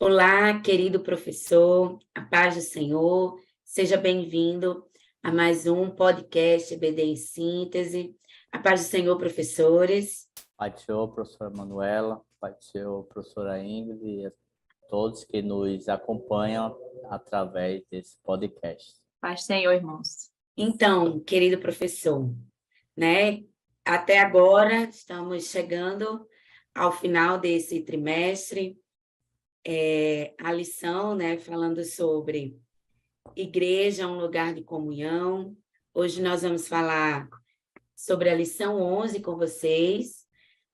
Olá, querido professor, a paz do Senhor, seja bem-vindo a mais um podcast EBD em Síntese. A paz do Senhor, professores. Pai do Senhor, professora Manuela, Pai do Senhor, professora Ingrid e a todos que nos acompanham através desse podcast. Paz do Senhor, irmãos. Então, querido professor, até agora estamos chegando ao final desse trimestre, a lição, falando sobre igreja, um lugar de comunhão. Hoje nós vamos falar sobre a lição 11 com vocês,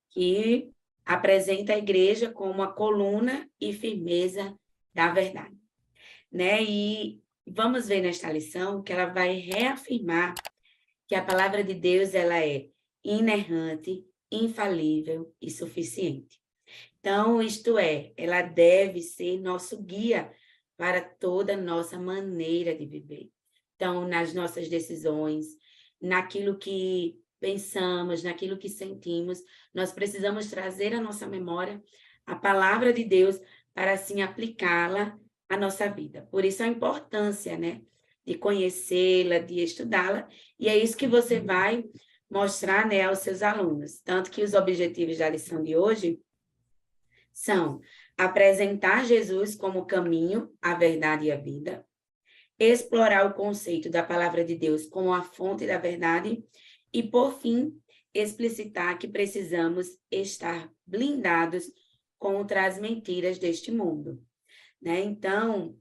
que apresenta a igreja como a coluna e firmeza da verdade. E vamos ver nesta lição que ela vai reafirmar que a palavra de Deus ela é inerrante, infalível e suficiente. Então, isto é, ela deve ser nosso guia para toda a nossa maneira de viver. Então, nas nossas decisões, naquilo que pensamos, naquilo que sentimos, nós precisamos trazer à nossa memória a palavra de Deus para, assim, aplicá-la à nossa vida. Por isso, a importância, de conhecê-la, de estudá-la, e é isso que você vai mostrar, aos seus alunos. Tanto que os objetivos da lição de hoje são apresentar Jesus como o caminho, a verdade e a vida, explorar o conceito da palavra de Deus como a fonte da verdade e, por fim, explicitar que precisamos estar blindados contra as mentiras deste mundo. Então,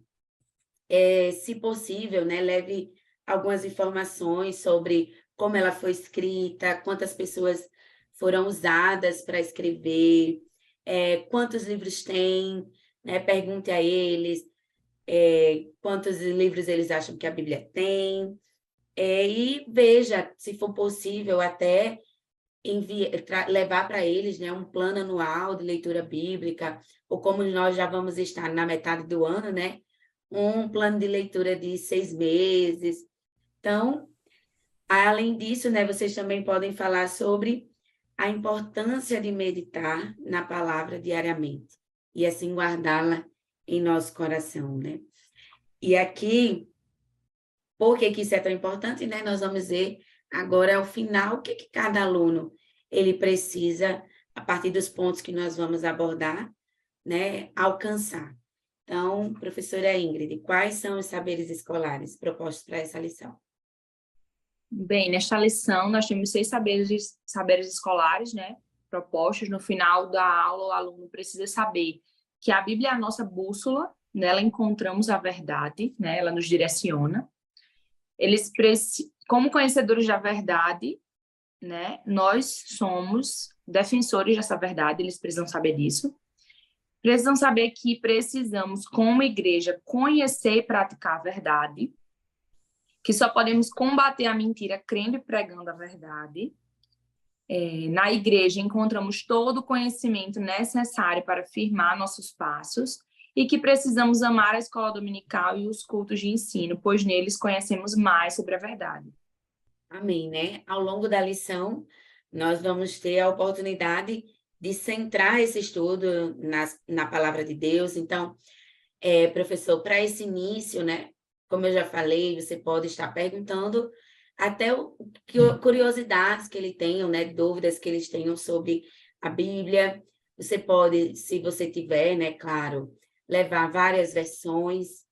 se possível, leve algumas informações sobre como ela foi escrita, quantas pessoas foram usadas para escrever, quantos livros tem, pergunte a eles quantos livros eles acham que a Bíblia tem, e veja, se for possível, até levar para eles um plano anual de leitura bíblica, ou como nós já vamos estar na metade do ano, um plano de leitura de 6 meses. Então, além disso, vocês também podem falar sobre a importância de meditar na palavra diariamente e assim guardá-la em nosso coração, E aqui, por que isso é tão importante, Nós vamos ver agora, ao final, o que cada aluno ele precisa, a partir dos pontos que nós vamos abordar, alcançar. Então, professora Ingrid, quais são os saberes escolares propostos para essa lição? Bem, nesta lição nós temos 6 saberes escolares, propostos. No final da aula, o aluno precisa saber que a Bíblia é a nossa bússola, nela encontramos a verdade, ela nos direciona. Eles como conhecedores da verdade, nós somos defensores dessa verdade, eles precisam saber disso. Precisam saber que precisamos, como igreja, conhecer e praticar a verdade, que só podemos combater a mentira crendo e pregando a verdade. Na igreja encontramos todo o conhecimento necessário para firmar nossos passos e que precisamos amar a escola dominical e os cultos de ensino, pois neles conhecemos mais sobre a verdade. Amém, Ao longo da lição, nós vamos ter a oportunidade de centrar esse estudo na palavra de Deus. Então, professor, para esse início, como eu já falei, você pode estar perguntando até curiosidades que eles tenham, dúvidas que eles tenham sobre a Bíblia. Você pode, se você tiver, claro, levar várias versões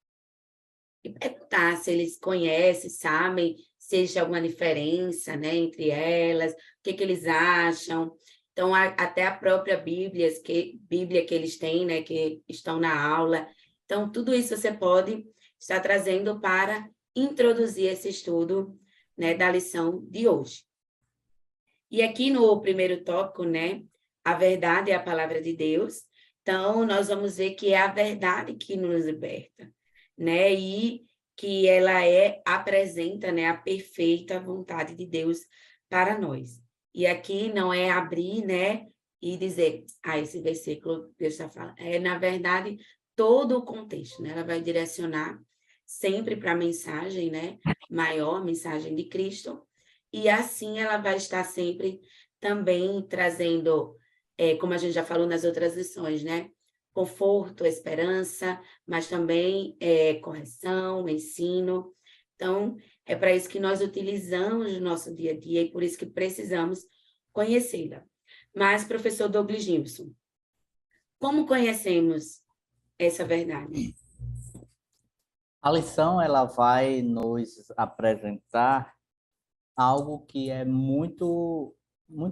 e perguntar se eles conhecem, sabem, se existe alguma diferença, entre elas, o que eles acham. Então, até a própria Bíblia que eles têm, que estão na aula. Então, tudo isso você pode estar trazendo para introduzir esse estudo, da lição de hoje. E aqui no primeiro tópico, a verdade é a palavra de Deus. Então, nós vamos ver que é a verdade que nos liberta, e que ela apresenta, a perfeita vontade de Deus para nós. E aqui não é abrir, e dizer, esse versículo Deus está falando. Na verdade, todo o contexto, Ela vai direcionar sempre para a mensagem, maior, mensagem de Cristo, e assim ela vai estar sempre também trazendo, como a gente já falou nas outras lições, conforto, esperança, mas também correção, ensino. Então, é para isso que nós utilizamos no nosso dia a dia e por isso que precisamos conhecê-la. Mas, professor Douglas Gilson, como conhecemos essa verdade? A lição ela vai nos apresentar algo que é muito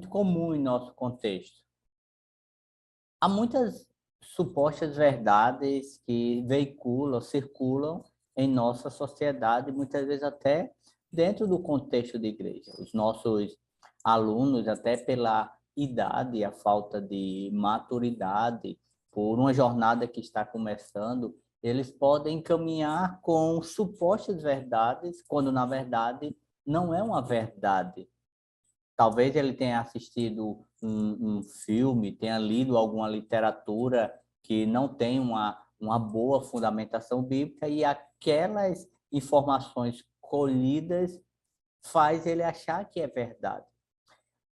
comum em nosso contexto. Há muitas supostas verdades que veiculam, circulam em nossa sociedade, muitas vezes até dentro do contexto de igreja. Os nossos alunos, até pela idade, a falta de maturidade, por uma jornada que está começando, eles podem caminhar com supostas verdades, quando na verdade não é uma verdade. Talvez ele tenha assistido um filme, tenha lido alguma literatura que não tem uma boa fundamentação bíblica e aquelas informações colhidas faz ele achar que é verdade.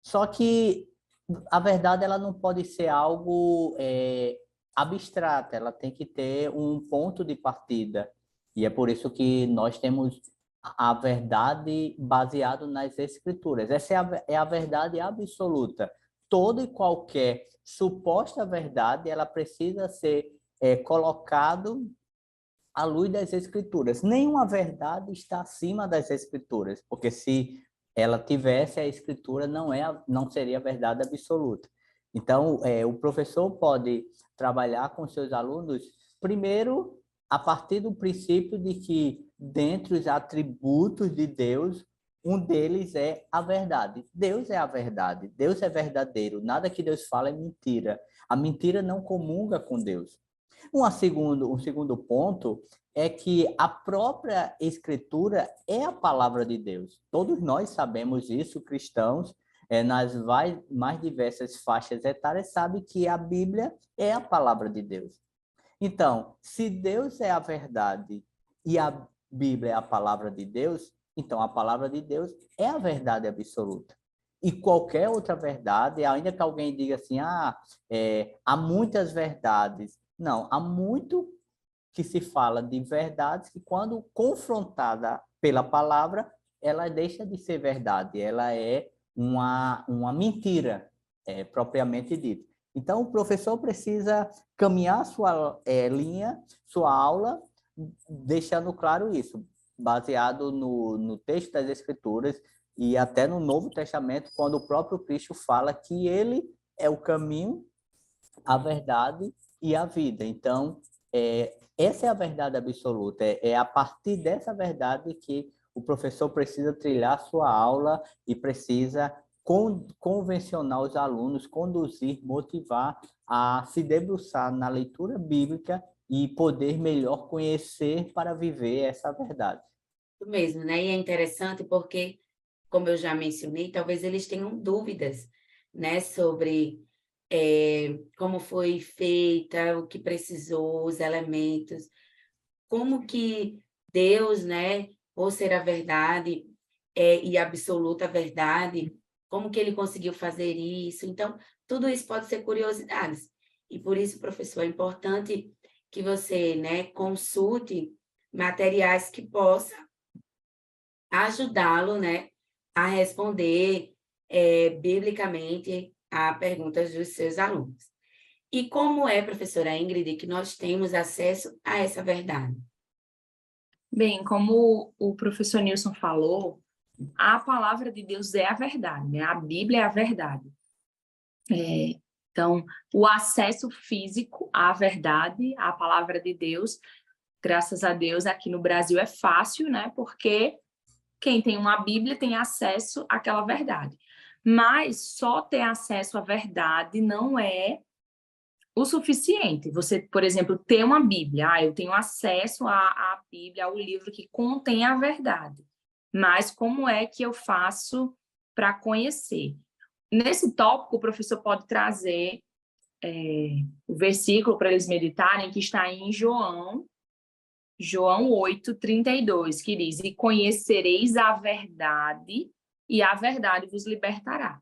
Só que a verdade ela não pode ser algo abstrato, ela tem que ter um ponto de partida. E é por isso que nós temos a verdade baseada nas Escrituras. Essa é a verdade absoluta. Toda e qualquer suposta verdade, ela precisa ser colocado à luz das Escrituras. Nenhuma verdade está acima das Escrituras, porque se ela tivesse, a Escritura não seria a verdade absoluta. Então, o professor pode trabalhar com seus alunos, primeiro, a partir do princípio de que, dentre os atributos de Deus, um deles é a verdade. Deus é a verdade, Deus é verdadeiro, nada que Deus fala é mentira. A mentira não comunga com Deus. Um segundo ponto é que a própria Escritura é a palavra de Deus. Todos nós sabemos isso, cristãos, nas mais diversas faixas etárias, sabem que a Bíblia é a palavra de Deus. Então, se Deus é a verdade e a Bíblia é a palavra de Deus, então a palavra de Deus é a verdade absoluta. E qualquer outra verdade, ainda que alguém diga assim, há muitas verdades. Não, há muito que se fala de verdades que, quando confrontada pela palavra, ela deixa de ser verdade, ela é uma mentira, propriamente dita. Então, o professor precisa caminhar sua linha, sua aula, deixando claro isso, baseado no texto das Escrituras e até no Novo Testamento, quando o próprio Cristo fala que ele é o caminho, a verdade e a vida. Então, essa é a verdade absoluta. É a partir dessa verdade que o professor precisa trilhar sua aula e precisa convencionar os alunos, conduzir, motivar a se debruçar na leitura bíblica e poder melhor conhecer para viver essa verdade. Isso mesmo, né? E é interessante porque, como eu já mencionei, talvez eles tenham dúvidas, né, sobre como foi feita, o que precisou, os elementos, como que Deus, né, por ser a verdade e absoluta verdade, como que ele conseguiu fazer isso? Então, tudo isso pode ser curiosidades. E por isso, professor, é importante que você, né, consulte materiais que possam ajudá-lo, né, a responder biblicamente a perguntas dos seus alunos. E como é, professora Ingrid, que nós temos acesso a essa verdade? Bem, como o professor Nilson falou, a palavra de Deus é a verdade, né? A Bíblia é a verdade. Então, o acesso físico à verdade, à palavra de Deus, graças a Deus, aqui no Brasil é fácil, né? Porque quem tem uma Bíblia tem acesso àquela verdade. Mas só ter acesso à verdade não é o suficiente. Você, por exemplo, ter uma Bíblia. Eu tenho acesso à Bíblia, ao livro que contém a verdade. Mas como é que eu faço para conhecer? Nesse tópico, o professor pode trazer o versículo para eles meditarem, que está em João 8:32, que diz: e conhecereis a verdade, e a verdade vos libertará.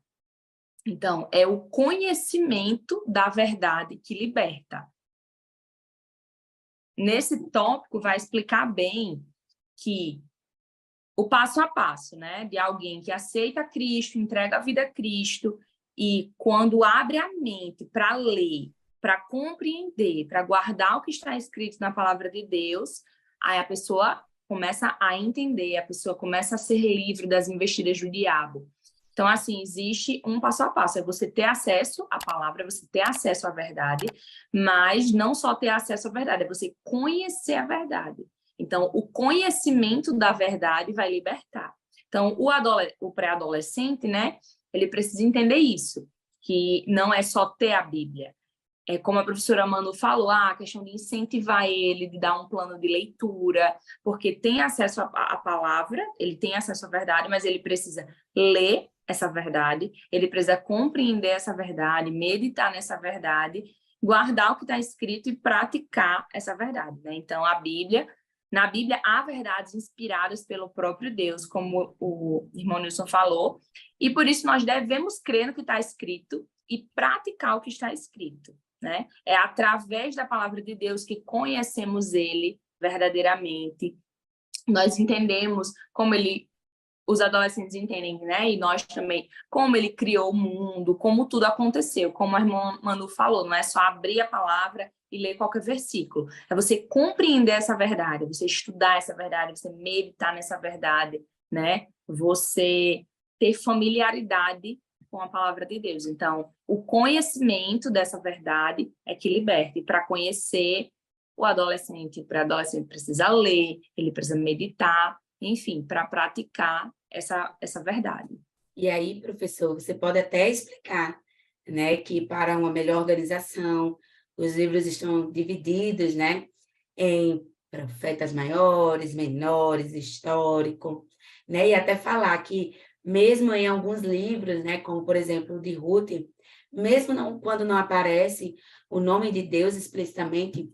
Então, é o conhecimento da verdade que liberta. nesse tópico vai explicar bem que o passo a passo, né, de alguém que aceita Cristo, entrega a vida a Cristo, e quando abre a mente para ler, para compreender, para guardar o que está escrito na palavra de Deus, aí a pessoa começa a entender, a pessoa começa a ser livre das investidas do diabo. Então, assim, existe um passo a passo, é você ter acesso à palavra, você ter acesso à verdade, mas não só ter acesso à verdade, é você conhecer a verdade. Então, o conhecimento da verdade vai libertar. Então, o pré-adolescente, né, ele precisa entender isso, que não é só ter a Bíblia. É como a professora Manu falou, a questão de incentivar ele, de dar um plano de leitura, porque tem acesso à palavra, ele tem acesso à verdade, mas ele precisa ler essa verdade, ele precisa compreender essa verdade, meditar nessa verdade, guardar o que está escrito e praticar essa verdade, né? Então, na Bíblia há verdades inspiradas pelo próprio Deus, como o irmão Nilson falou, e por isso nós devemos crer no que está escrito e praticar o que está escrito, né? É através da palavra de Deus que conhecemos ele verdadeiramente, nós entendemos como os adolescentes entendem, né? E nós também, como ele criou o mundo, como tudo aconteceu, como a irmã Manu falou, não é só abrir a palavra e ler qualquer versículo, é você compreender essa verdade, você estudar essa verdade, você meditar nessa verdade, né? Você ter familiaridade com a palavra de Deus. Então, o conhecimento dessa verdade é que liberta. E para conhecer o adolescente, o pré-adolescente precisa ler, ele precisa meditar, enfim, para praticar essa verdade. E aí, professor, você pode até explicar, né, que para uma melhor organização, os livros estão divididos, né, em profetas maiores, menores, histórico, né, e até falar que mesmo em alguns livros, né, como por exemplo o de Ruth, mesmo quando não aparece o nome de Deus explicitamente,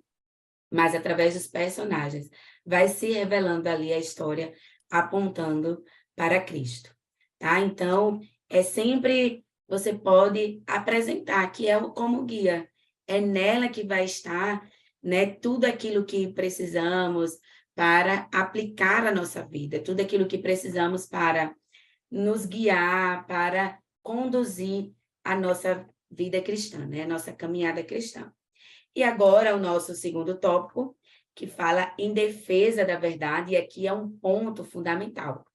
mas através dos personagens, vai se revelando ali a história apontando para Cristo, tá? Então, sempre você pode apresentar que é como guia, é nela que vai estar, né, tudo aquilo que precisamos para aplicar a nossa vida, tudo aquilo que precisamos para nos guiar, para conduzir a nossa vida cristã, né, a nossa caminhada cristã. E agora o nosso segundo tópico, que fala em defesa da verdade, e aqui é um ponto fundamental.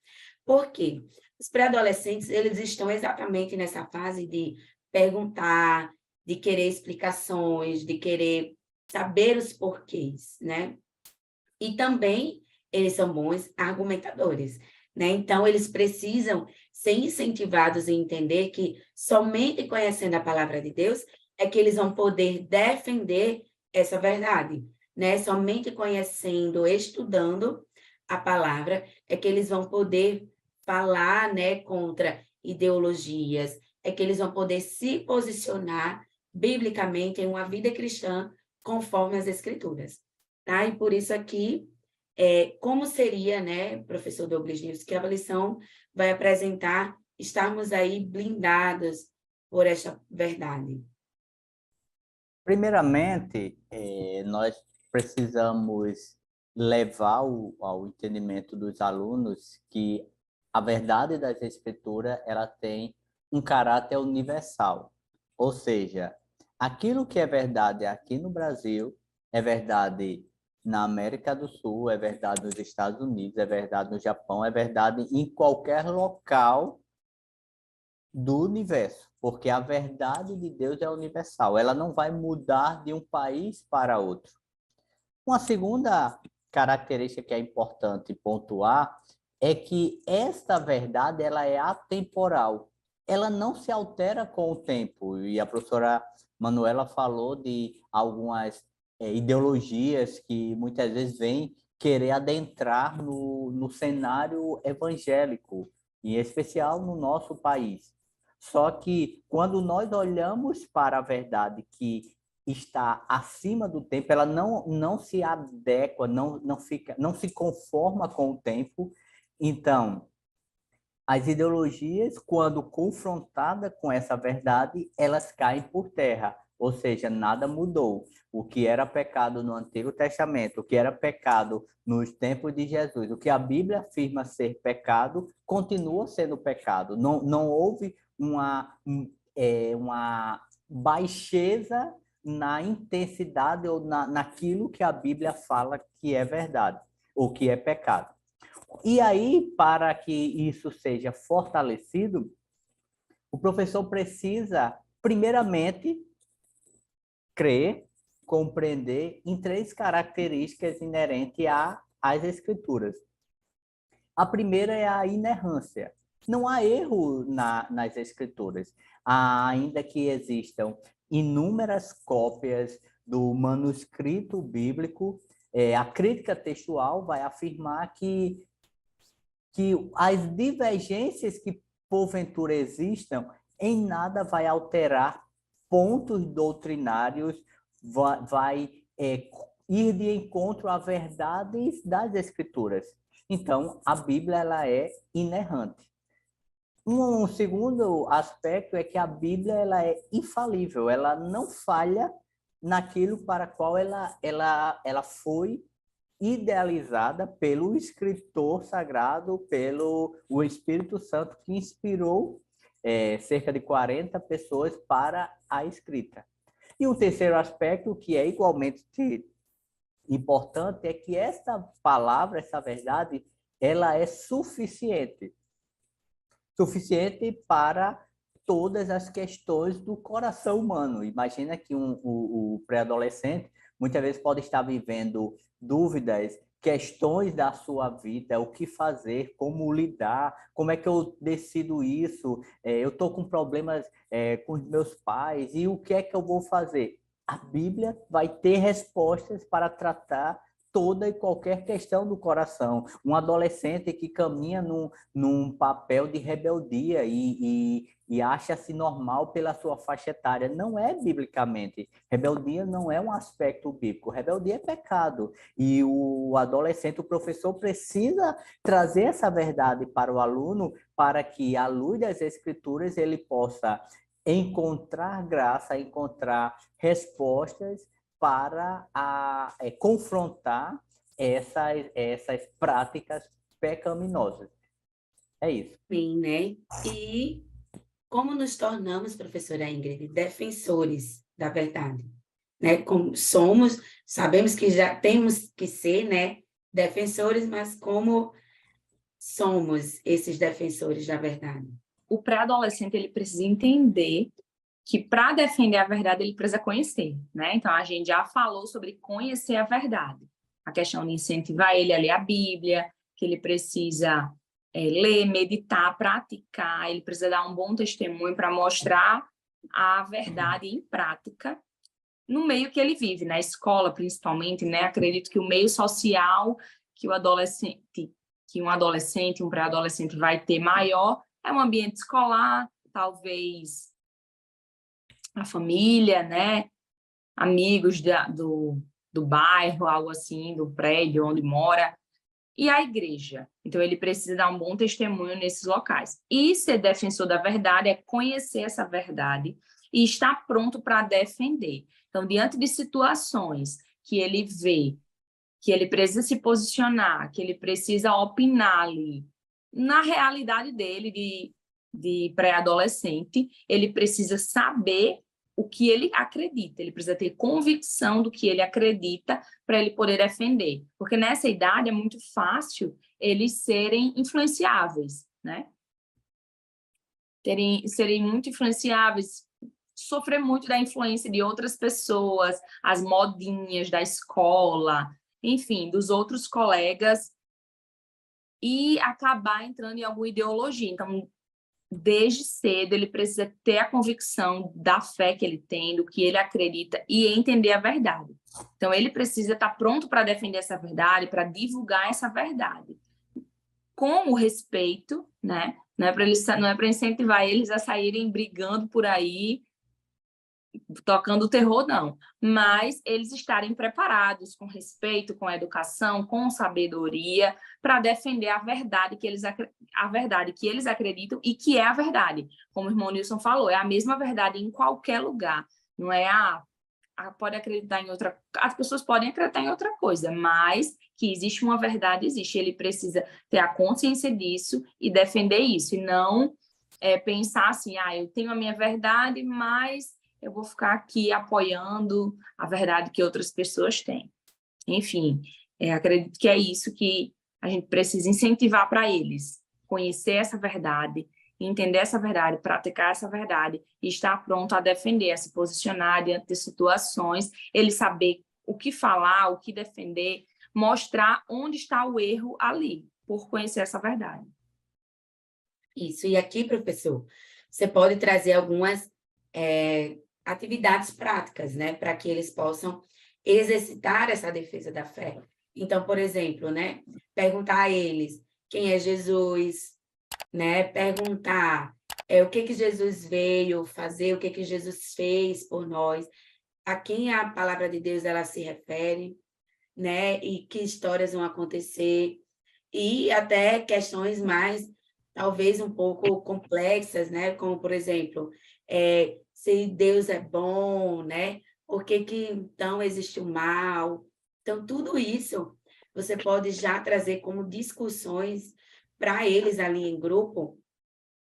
Por quê? Os pré-adolescentes, eles estão exatamente nessa fase de perguntar, de querer explicações, de querer saber os porquês, né? E também eles são bons argumentadores, né? Então, eles precisam ser incentivados a entender que somente conhecendo a palavra de Deus é que eles vão poder defender essa verdade, né? Somente conhecendo, estudando a palavra é que eles vão poder falar, né, contra ideologias, é que eles vão poder se posicionar biblicamente em uma vida cristã conforme as Escrituras, tá? E por isso aqui, como seria, né, professor Douglas News, que a lição vai apresentar estarmos aí blindados por esta verdade. Primeiramente, nós precisamos levar ao entendimento dos alunos que a verdade das Escrituras ela tem um caráter universal. Ou seja, aquilo que é verdade aqui no Brasil é verdade na América do Sul, é verdade nos Estados Unidos, é verdade no Japão, é verdade em qualquer local do universo, porque a verdade de Deus é universal, ela não vai mudar de um país para outro. Uma segunda característica que é importante pontuar é que esta verdade ela é atemporal, ela não se altera com o tempo, e a professora Manuela falou de algumas ideologias que muitas vezes vêm querer adentrar no cenário evangélico, em especial no nosso país. Só que quando nós olhamos para a verdade que está acima do tempo, ela não se adequa, não se conforma com o tempo. Então, as ideologias, quando confrontadas com essa verdade, elas caem por terra. Ou seja, nada mudou. O que era pecado no Antigo Testamento, o que era pecado nos tempos de Jesus, o que a Bíblia afirma ser pecado, continua sendo pecado. Não houve uma baixeza na intensidade ou naquilo que a Bíblia fala que é verdade, ou que é pecado. E aí, para que isso seja fortalecido, o professor precisa, primeiramente, crer, compreender em 3 características inerentes às Escrituras. A primeira é a inerrância. Não há erro nas Escrituras, ainda que existam inúmeras cópias do manuscrito bíblico. A crítica textual vai afirmar que as divergências que porventura existam em nada vai alterar pontos doutrinários, vai ir de encontro a verdades das Escrituras. Então, a Bíblia ela é inerrante. Um segundo aspecto é que a Bíblia ela é infalível, ela não falha naquilo para qual ela foi idealizada pelo escritor sagrado, pelo o Espírito Santo, que inspirou cerca de 40 pessoas para a escrita. E um terceiro aspecto, que é igualmente importante, é que essa palavra, essa verdade, ela é suficiente para todas as questões do coração humano. Imagina que o pré-adolescente muitas vezes pode estar vivendo dúvidas, questões da sua vida, o que fazer, como lidar, como é que eu decido isso, eu estou com problemas com os meus pais, e o que é que eu vou fazer? A Bíblia vai ter respostas para tratar toda e qualquer questão do coração. Um adolescente que caminha num papel de rebeldia e acha-se normal pela sua faixa etária. Não é biblicamente. Rebeldia não é um aspecto bíblico. Rebeldia é pecado. E o adolescente, o professor, precisa trazer essa verdade para o aluno para que, à luz das Escrituras, ele possa encontrar graça, encontrar respostas para confrontar essas práticas pecaminosas. É isso. Bem, né? E como nos tornamos, professora Ingrid, defensores da verdade? Né? Como somos, sabemos que já temos que ser, né, defensores, mas como somos esses defensores da verdade? O pré-adolescente ele precisa entender que para defender a verdade ele precisa conhecer, né? Então a gente já falou sobre conhecer a verdade, a questão de incentivar ele a ler a Bíblia, que ele precisa ler, meditar, praticar, ele precisa dar um bom testemunho para mostrar a verdade em prática no meio que ele vive, na escola principalmente, né? Acredito que o meio social que um adolescente, um pré-adolescente vai ter maior é um ambiente escolar, talvez a família, né? Amigos do bairro, algo assim, do prédio onde mora, e a igreja. Então, ele precisa dar um bom testemunho nesses locais. E ser defensor da verdade é conhecer essa verdade e estar pronto para defender. Então, diante de situações que ele vê, que ele precisa se posicionar, que ele precisa opinar ali, na realidade dele, de pré-adolescente, ele precisa saber o que ele acredita, ele precisa ter convicção do que ele acredita para ele poder defender. Porque nessa idade é muito fácil eles serem influenciáveis, né? Serem muito influenciáveis, sofrer muito da influência de outras pessoas, as modinhas da escola, enfim, dos outros colegas, e acabar entrando em alguma ideologia. Então, desde cedo, ele precisa ter a convicção da fé que ele tem, do que ele acredita e entender a verdade. Então, ele precisa estar pronto para defender essa verdade, para divulgar essa verdade. Com o respeito, né? Não é para incentivar eles a saírem brigando por aí, tocando terror, não. Mas eles estarem preparados, com respeito, com educação, com sabedoria, para defender a verdade que eles acreditam e que é a verdade. Como o irmão Nilson falou, é a mesma verdade em qualquer lugar. Não é, pode acreditar em outra... As pessoas podem acreditar em outra coisa, mas que existe uma verdade, existe. Ele precisa ter a consciência disso e defender isso, e não pensar assim, eu tenho a minha verdade, mas eu vou ficar aqui apoiando a verdade que outras pessoas têm. Enfim, acredito que é isso que a gente precisa incentivar para eles, conhecer essa verdade, entender essa verdade, praticar essa verdade e estar pronto a defender, a se posicionar diante de situações, ele saber o que falar, o que defender, mostrar onde está o erro ali, por conhecer essa verdade. Isso. E aqui, professor, você pode trazer algumas atividades práticas, né, para que eles possam exercitar essa defesa da fé. Então, por exemplo, né, perguntar a eles quem é Jesus, né, perguntar o que Jesus veio fazer, o que Jesus fez por nós, a quem a palavra de Deus ela se refere, né, e que histórias vão acontecer, e até questões mais, talvez um pouco complexas, né, como, por exemplo, se Deus é bom, né, por que então existe o mal? Então, tudo isso você pode já trazer como discussões para eles ali em grupo,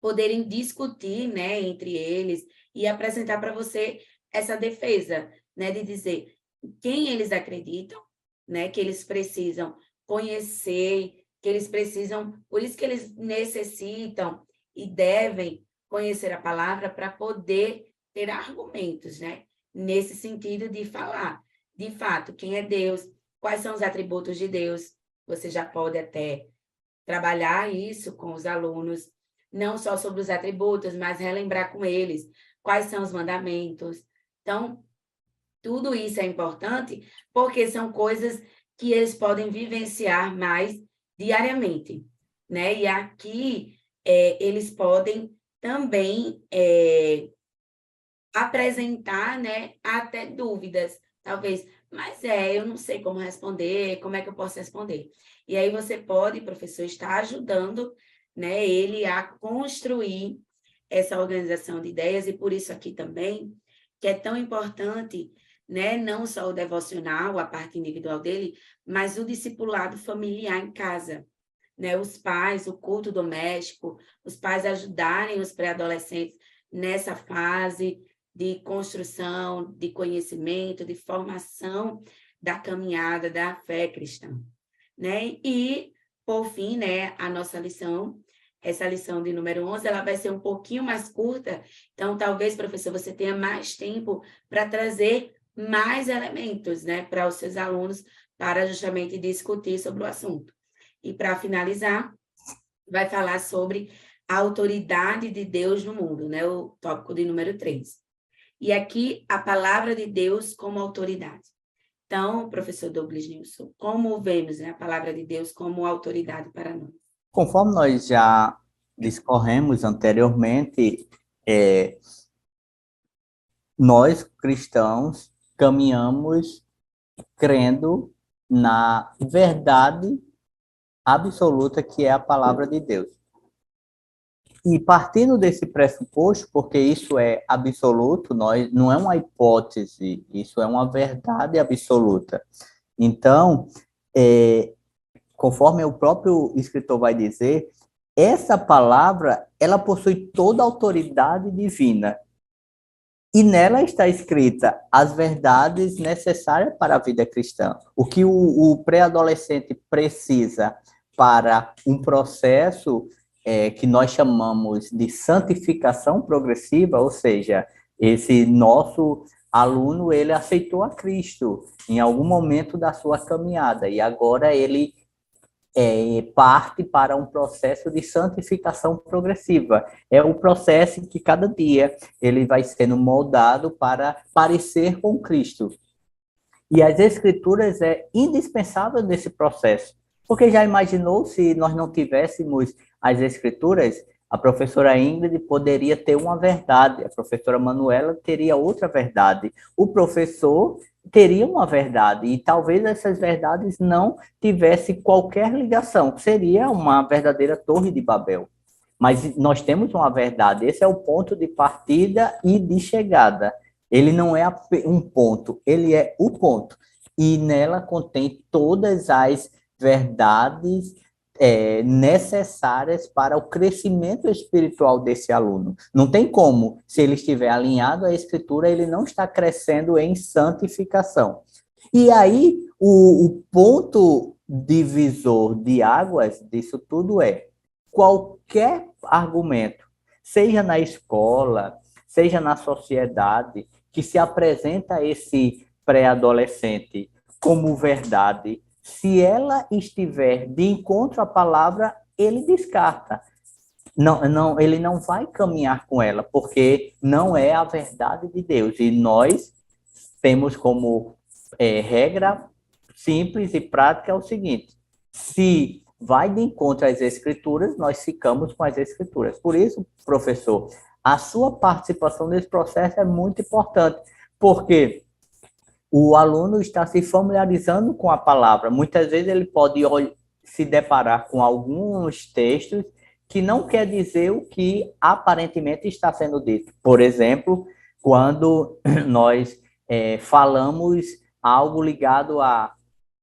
poderem discutir, né, entre eles e apresentar para você essa defesa, né, de dizer quem eles acreditam, né, que eles precisam conhecer, que eles precisam, por isso que eles necessitam e devem conhecer a palavra para poder ter argumentos, né, nesse sentido de falar, de fato, quem é Deus, quais são os atributos de Deus. Você já pode até trabalhar isso com os alunos, não só sobre os atributos, mas relembrar com eles quais são os mandamentos. Então, tudo isso é importante porque são coisas que eles podem vivenciar mais diariamente, né? E aqui eles podem também apresentar, né, até dúvidas, talvez, mas eu não sei como responder, como é que eu posso responder? E aí você pode, professor, estar ajudando, né, ele a construir essa organização de ideias, e por isso aqui também, que é tão importante, né, não só o devocional, a parte individual dele, mas o discipulado familiar em casa, né, os pais, o culto doméstico, os pais ajudarem os pré-adolescentes nessa fase de construção, de conhecimento, de formação da caminhada da fé cristã, né? E, por fim, né, a nossa lição, essa lição de número 11, ela vai ser um pouquinho mais curta, então, talvez, professor, você tenha mais tempo para trazer mais elementos, né, para os seus alunos, para justamente discutir sobre o assunto. E, para finalizar, vai falar sobre a autoridade de Deus no mundo, né, o tópico de número 3. E aqui, a palavra de Deus como autoridade. Então, professor Douglas Nilson, como vemos, né, a palavra de Deus como autoridade para nós? Conforme nós já discorremos anteriormente, nós, cristãos, caminhamos crendo na verdade absoluta que é a palavra de Deus. E partindo desse pressuposto, porque isso é absoluto, não é uma hipótese, isso é uma verdade absoluta. Então, conforme o próprio escritor vai dizer, essa palavra, ela possui toda a autoridade divina. E nela está escrita as verdades necessárias para a vida cristã. O que o pré-adolescente precisa para um processo que nós chamamos de santificação progressiva, ou seja, esse nosso aluno, ele aceitou a Cristo em algum momento da sua caminhada, e agora ele parte para um processo de santificação progressiva. É o processo que cada dia ele vai sendo moldado para parecer com Cristo. E as Escrituras é indispensável nesse processo. Porque já imaginou se nós não tivéssemos as Escrituras? A professora Ingrid poderia ter uma verdade, a professora Manuela teria outra verdade, o professor teria uma verdade, e talvez essas verdades não tivessem qualquer ligação, seria uma verdadeira torre de Babel. Mas nós temos uma verdade, esse é o ponto de partida e de chegada. Ele não é um ponto, ele é o ponto. E nela contém todas as verdades necessárias para o crescimento espiritual desse aluno. Não tem como, se ele estiver alinhado à Escritura, ele não está crescendo em santificação. E aí, o ponto divisor de águas disso tudo é qualquer argumento, seja na escola, seja na sociedade, que se apresenta a esse pré-adolescente como verdade, se ela estiver de encontro à palavra, ele descarta. Ele não vai caminhar com ela, porque não é a verdade de Deus. E nós temos como regra simples e prática o seguinte: se vai de encontro às Escrituras, nós ficamos com as Escrituras. Por isso, professor, a sua participação nesse processo é muito importante, porque o aluno está se familiarizando com a palavra. Muitas vezes ele pode se deparar com alguns textos que não quer dizer o que aparentemente está sendo dito. Por exemplo, quando nós falamos algo ligado a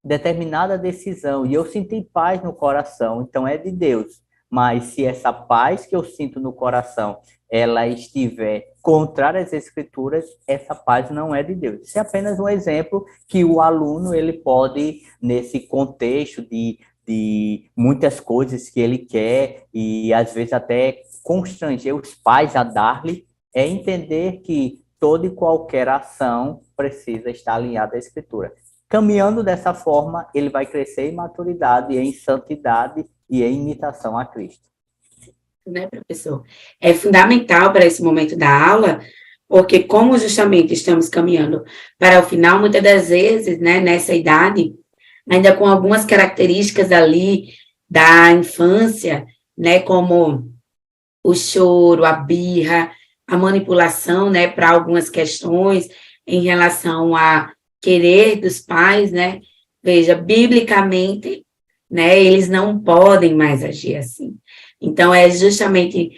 determinada decisão e eu senti paz no coração, então é de Deus. Mas se essa paz que eu sinto no coração, ela estiver contrária às Escrituras, essa paz não é de Deus. Isso é apenas um exemplo que o aluno ele pode, nesse contexto de muitas coisas que ele quer e às vezes até constranger os pais a dar-lhe, é entender que toda e qualquer ação precisa estar alinhada à Escritura. Caminhando dessa forma, ele vai crescer em maturidade, em santidade e em imitação a Cristo. Né, professor? É fundamental para esse momento da aula, porque como justamente estamos caminhando para o final, muitas das vezes, né, nessa idade, ainda com algumas características ali da infância, né, como o choro, a birra, a manipulação, né, para algumas questões em relação a querer dos pais, né? Veja, biblicamente, né, eles não podem mais agir assim. Então, é justamente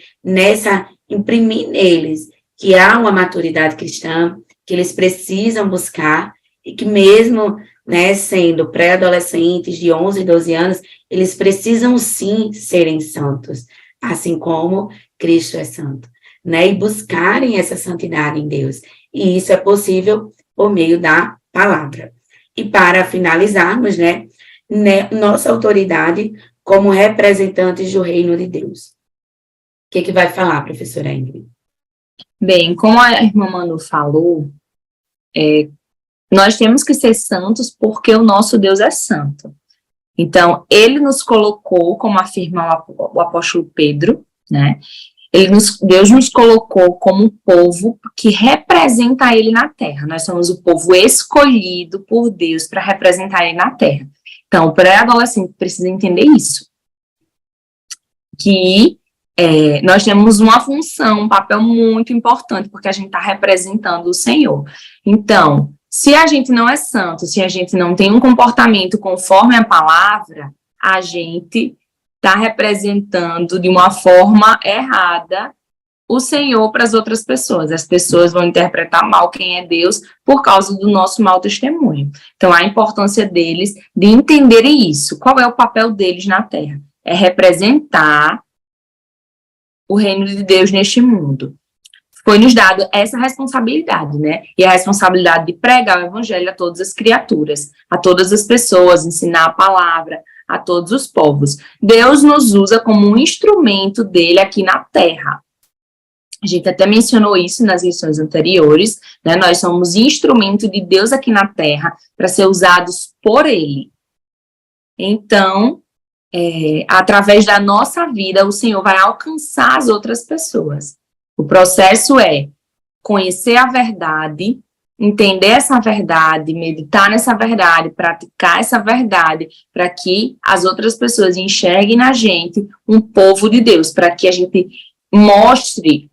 imprimir neles que há uma maturidade cristã, que eles precisam buscar, e que mesmo, né, sendo pré-adolescentes de 11, 12 anos, eles precisam sim serem santos, assim como Cristo é santo, né, e buscarem essa santidade em Deus. E isso é possível por meio da palavra. E para finalizarmos, né, nossa autoridade como representantes do reino de Deus. O que vai falar, professora Ingrid? Bem, como a irmã Manu falou, nós temos que ser santos porque o nosso Deus é santo. Então, ele nos colocou, como afirma o apóstolo Pedro, né? Deus nos colocou como um povo que representa ele na terra. Nós somos o povo escolhido por Deus para representar ele na terra. Então, o pré-adolescente precisa entender isso. Que nós temos uma função, um papel muito importante, porque a gente está representando o Senhor. Então, se a gente não é santo, se a gente não tem um comportamento conforme a palavra, a gente está representando de uma forma errada o Senhor para as outras pessoas. As pessoas vão interpretar mal quem é Deus por causa do nosso mau testemunho. Então, a importância deles de entenderem isso. Qual é o papel deles na Terra? É representar o reino de Deus neste mundo. Foi nos dado essa responsabilidade, né? E a responsabilidade de pregar o evangelho a todas as criaturas, a todas as pessoas, ensinar a palavra a todos os povos. Deus nos usa como um instrumento dele aqui na terra. A gente até mencionou isso nas lições anteriores, né? Nós somos instrumento de Deus aqui na terra para ser usados por ele. Então, através da nossa vida, o Senhor vai alcançar as outras pessoas. O processo é conhecer a verdade, entender essa verdade, meditar nessa verdade, praticar essa verdade, para que as outras pessoas enxerguem na gente um povo de Deus, para que a gente mostre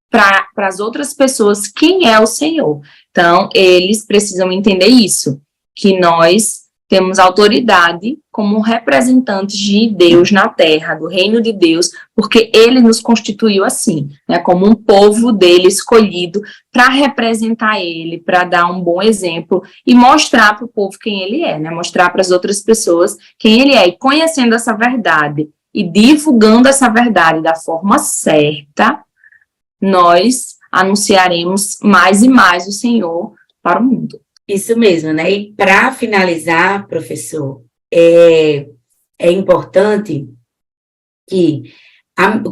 para as outras pessoas quem é o Senhor. Então, eles precisam entender isso, que nós temos autoridade como representantes de Deus na terra, do reino de Deus, porque ele nos constituiu assim, né, como um povo dele escolhido para representar ele, para dar um bom exemplo e mostrar para o povo quem ele é, né, mostrar para as outras pessoas quem ele é. E conhecendo essa verdade e divulgando essa verdade da forma certa, nós anunciaremos mais e mais o Senhor para o mundo. Isso mesmo, né? E para finalizar, professor, é importante que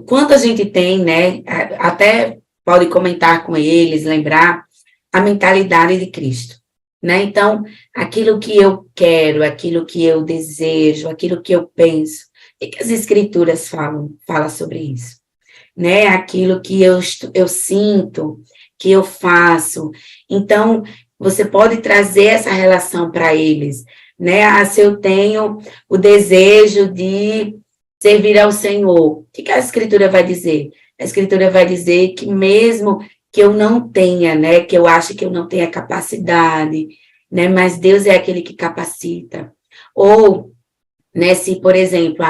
quanto a gente tem, né? Até pode comentar com eles, lembrar a mentalidade de Cristo, né? Então, aquilo que eu quero, aquilo que eu desejo, aquilo que eu penso, o que as Escrituras falam sobre isso, né? Aquilo que eu sinto, que eu faço. Então, você pode trazer essa relação para eles, né? Se eu tenho o desejo de servir ao Senhor, o que a Escritura vai dizer? A Escritura vai dizer que mesmo que eu não tenha, né? Que eu ache que eu não tenha capacidade, né? Mas Deus é aquele que capacita. Ou, né? Se, por exemplo,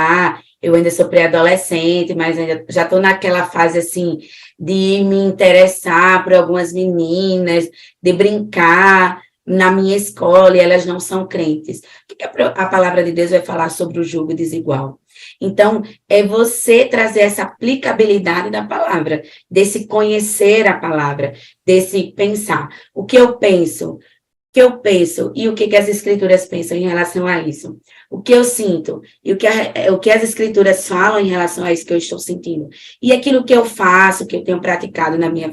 eu ainda sou pré-adolescente, mas ainda já estou naquela fase, assim, de me interessar por algumas meninas, de brincar na minha escola, e elas não são crentes. O que a palavra de Deus vai falar sobre o jugo desigual? Então, é você trazer essa aplicabilidade da palavra, desse conhecer a palavra, desse pensar. O que eu penso e o que as Escrituras pensam em relação a isso. O que eu sinto e o que as Escrituras falam em relação a isso que eu estou sentindo. E aquilo que eu faço, que eu tenho praticado na minha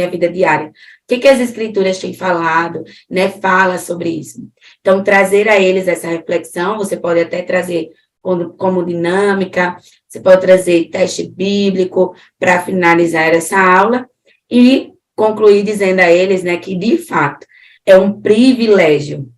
vida diária. O que as Escrituras têm falado, né? Fala sobre isso. Então, trazer a eles essa reflexão, você pode até trazer como dinâmica, você pode trazer teste bíblico para finalizar essa aula e concluir dizendo a eles, né, que, de fato, é um privilégio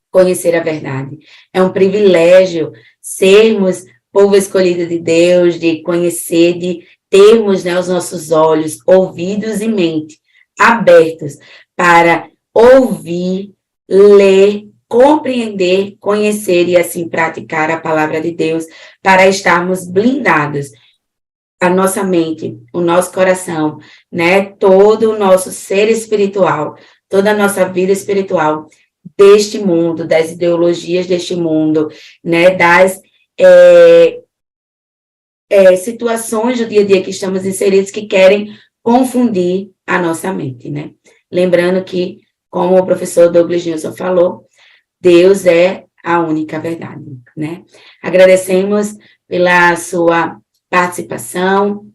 conhecer a verdade. É um privilégio sermos povo escolhido de Deus, de conhecer, de termos, né, os nossos olhos, ouvidos e mente abertos para ouvir, ler, compreender, conhecer e assim praticar a palavra de Deus, para estarmos blindados. A nossa mente, o nosso coração, né, todo o nosso ser espiritual, toda a nossa vida espiritual deste mundo, das ideologias deste mundo, né, das situações do dia a dia que estamos inseridos que querem confundir a nossa mente, né? Lembrando que, como o professor Douglas Nilson falou, Deus é a única verdade, né? Agradecemos pela sua participação,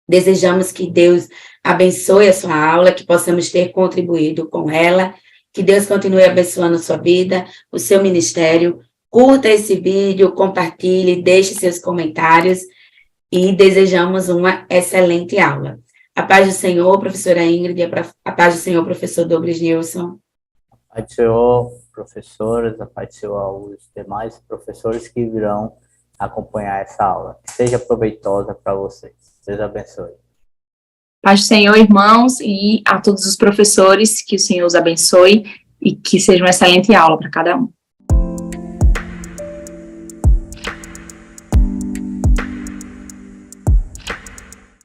desejamos que Deus abençoe a sua aula, que possamos ter contribuído com ela, que Deus continue abençoando a sua vida, o seu ministério. Curta esse vídeo, compartilhe, deixe seus comentários e desejamos uma excelente aula. A paz do Senhor, professora Ingrid, a paz do Senhor, professor Douglas Nilson. A paz do Senhor, professores, a paz do Senhor aos demais professores que virão acompanhar essa aula. Que seja proveitosa para vocês. Deus abençoe. Paz do Senhor, irmãos, e a todos os professores, que o Senhor os abençoe e que seja uma excelente aula para cada um.